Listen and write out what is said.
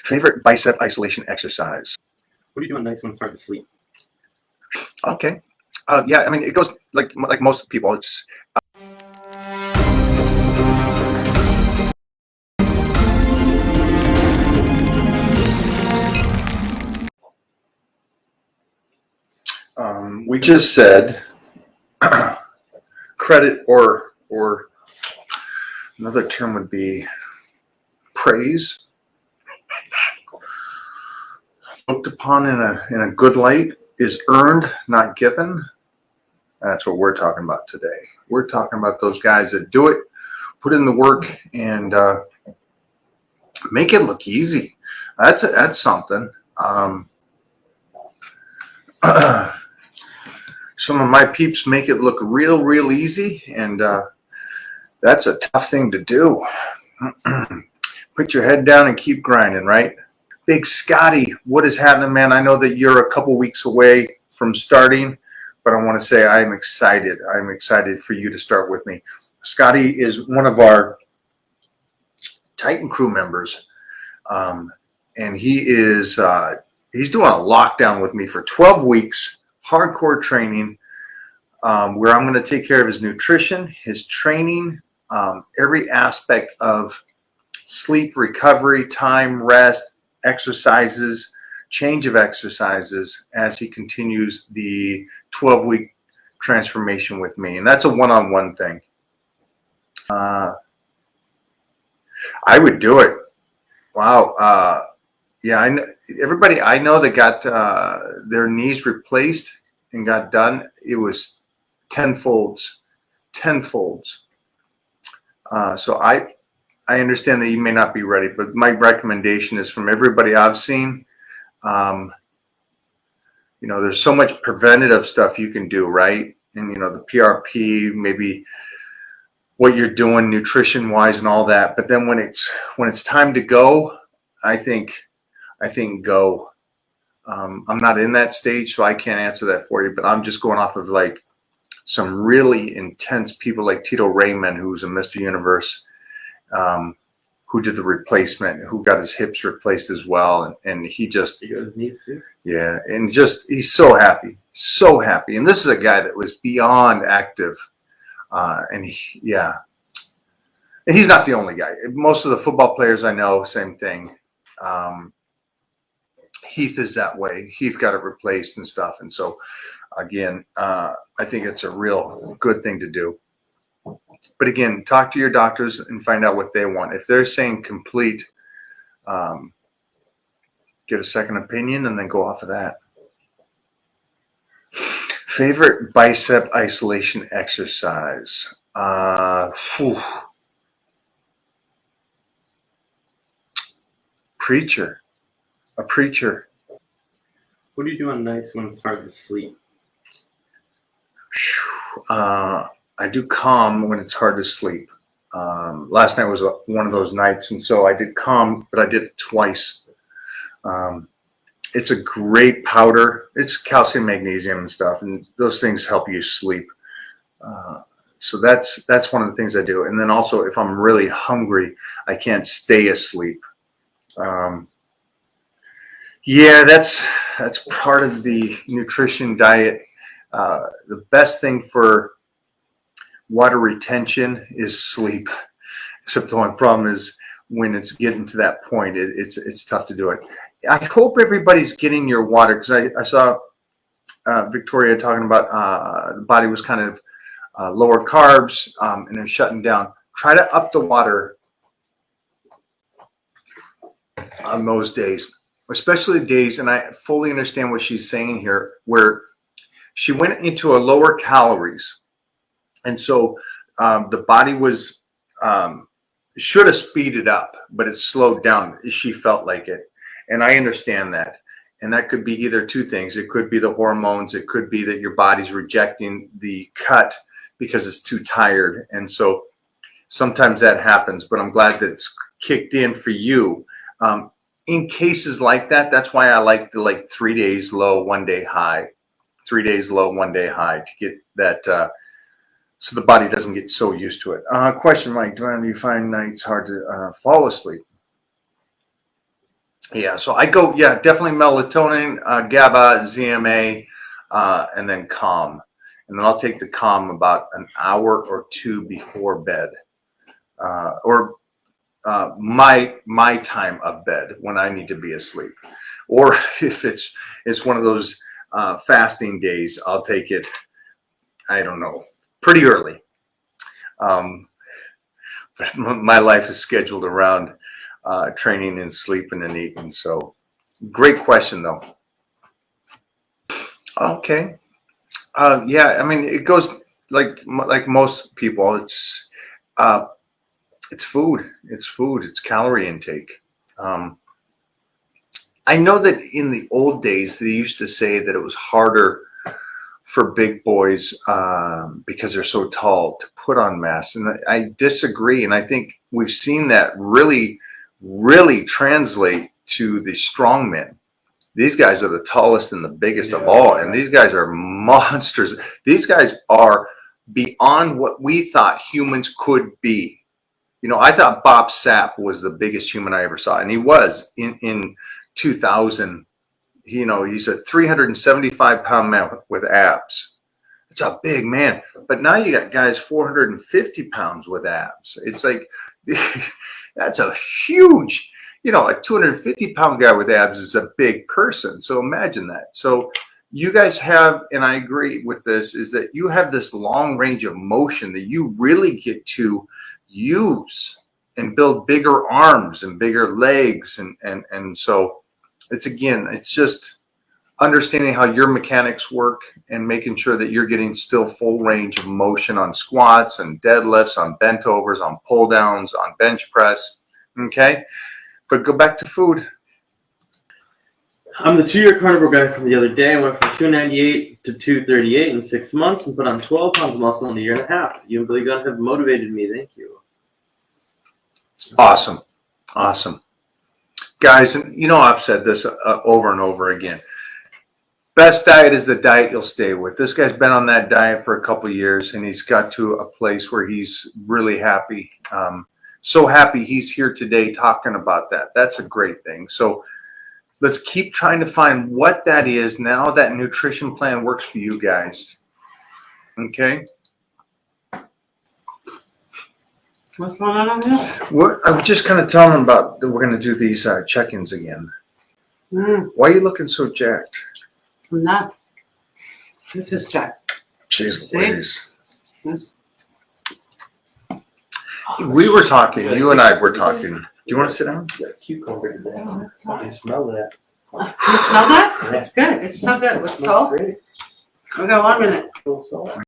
Favorite bicep isolation exercise? What are you doing nights when it's hard to sleep? Okay. Yeah, I mean, it goes like most people. It's we just said credit, or another term would be praise, looked upon in a good light, is earned, not given. That's what we're talking about today. We're talking about those guys that do it, put in the work, and make it look easy. That's something. Some of my peeps make it look real easy, and that's a tough thing to do. Put your head down and keep grinding, right? Big Scotty, what is happening, man? I know that you're a couple weeks away from starting, but I want to say I'm excited. I'm excited for you to start with me. Scotty is one of our Titan crew members, and he is he's doing a lockdown with me for 12 weeks, hardcore training, where I'm going to take care of his nutrition, his training, every aspect of sleep, recovery, time, rest, exercises, change of exercises as he continues the 12-week transformation with me. And that's a one-on-one thing. I would do it. Wow. Yeah, everybody I know that got their knees replaced and got done, it was tenfolds. So I understand that you may not be ready, but my recommendation is, from everybody I've seen, there's so much preventative stuff you can do, right? And, the PRP, maybe what you're doing nutrition wise and all that. But then when it's time to go, I think go. I'm not in that stage, so I can't answer that for you, but I'm just going off of like some really intense people like Tito Raymond, who's a Mr. Universe, who did the replacement, who got his hips replaced as well. And he got his knees too? Yeah. And he's so happy. And this is a guy that was beyond active. And he's not the only guy. Most of the football players I know, same thing. Heath is that way. Heath got it replaced and stuff. And so again, I think it's a real good thing to do. But again, talk to your doctors and find out what they want. If they're saying complete, get a second opinion and then go off of that. Favorite bicep isolation exercise? Preacher. A preacher. What do you do on nights when it's hard to sleep? I do calm when it's hard to sleep. Last night was one of those nights, and so I did calm, but I did it twice. It's a great powder. It's calcium, magnesium, and stuff, and those things help you sleep. So that's one of the things I do. And then also, if I'm really hungry, I can't stay asleep. Yeah, that's part of the nutrition diet. The best thing for water retention is sleep. Except the one problem is when it's getting to that point, it's tough to do it. I hope everybody's getting your water, because I saw Victoria talking about the body was kind of lower carbs and they're shutting down. Try to up the water on those days, especially the days, and I fully understand what she's saying here, where she went into a lower calories. And so the body was should have speeded up, but it slowed down. She felt like it. And I understand that. And that could be either two things. It could be the hormones. It could be that your body's rejecting the cut because it's too tired. And so sometimes that happens, but I'm glad that it's kicked in for you. In cases like that, that's why I like the 3 days low, 1 day high. 3 days low, 1 day high, to get that so the body doesn't get so used to it. Question, Mike, do you find nights hard to fall asleep? Yeah, so I go, yeah, definitely melatonin, GABA, ZMA, and then calm. And then I'll take the calm about an hour or two before bed, or my time of bed when I need to be asleep. Or if it's one of those fasting days, I'll take it, I don't know, pretty early. Um, but my life is scheduled around training and sleeping and eating. So great question though. Okay. Yeah, I mean, it goes like most people. Uh, it's food. It's food. It's calorie intake. Um, I know that in the old days they used to say that it was harder for big boys because they're so tall to put on mass, and I disagree. And I think we've seen that really translate to the strong men. These guys are the tallest and the biggest of all, and these guys are monsters. These guys are beyond what we thought humans could be. You know, I thought Bob Sapp was the biggest human I ever saw, and he was in 2000. You know, he's a 375-pound man with abs. It's a big man. But now you got guys 450 pounds with abs. It's like, that's a huge, you know, a 250-pound guy with abs is a big person. So imagine that. So you guys have, and I agree with this, is that you have this long range of motion that you really get to use and build bigger arms and bigger legs. And so it's just understanding how your mechanics work and making sure that you're getting still full range of motion on squats and deadlifts, on bent overs, on pull downs, on bench press. Okay. But go back to food. I'm the 2-year carnivore guy from the other day. I went from 298 to 238 in 6 months and put on 12 pounds of muscle in a year and a half. You and Billy Gunn have motivated me. Thank you. Awesome. Awesome. Guys, and you know, I've said this over and over again. Best diet is the diet you'll stay with. This guy's been on that diet for a couple of years, and he's got to a place where he's really happy. So happy he's here today talking about that. That's a great thing. So let's keep trying to find what that is now that nutrition plan works for you guys. Okay? What's going on here? I was just kind of telling them about that we're going to do these check-ins again. Why are you looking so jacked? I'm not. This is Jack. Jeez See? Louise. This. We were talking, you and I were talking. Do you want to sit down? You got a cucumber today. Oh, it's I can smell that. You smell that? It's good. It's so good. With salt. Great. We got 1 minute. Salt.